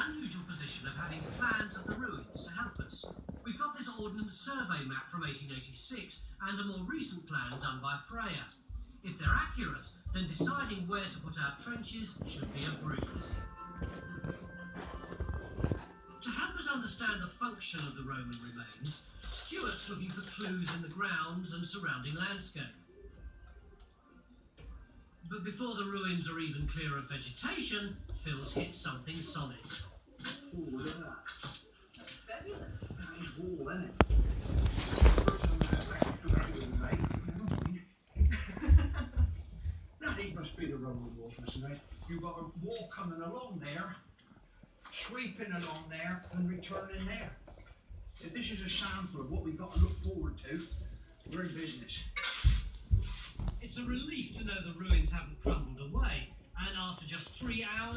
Unusual position of having plans of the ruins to help us. We've got this Ordnance Survey map from 1886 and a more recent plan done by Freya. If they're accurate, then deciding where to put our trenches should be a breeze. To help us understand the function of the Roman remains, Stuart's looking for clues in the grounds and surrounding landscape. But before the ruins are even clear of vegetation, Phil's hit something solid. Oh, look at that. Fabulous. That is wall, isn't it? That must be the Roman walls, mustn't it? You've got a wall coming along there, sweeping along there, and returning there. If this is a sample of what we've got to look forward to, we're in business. It's a relief to know the ruins haven't crumbled away, and after just 3 hours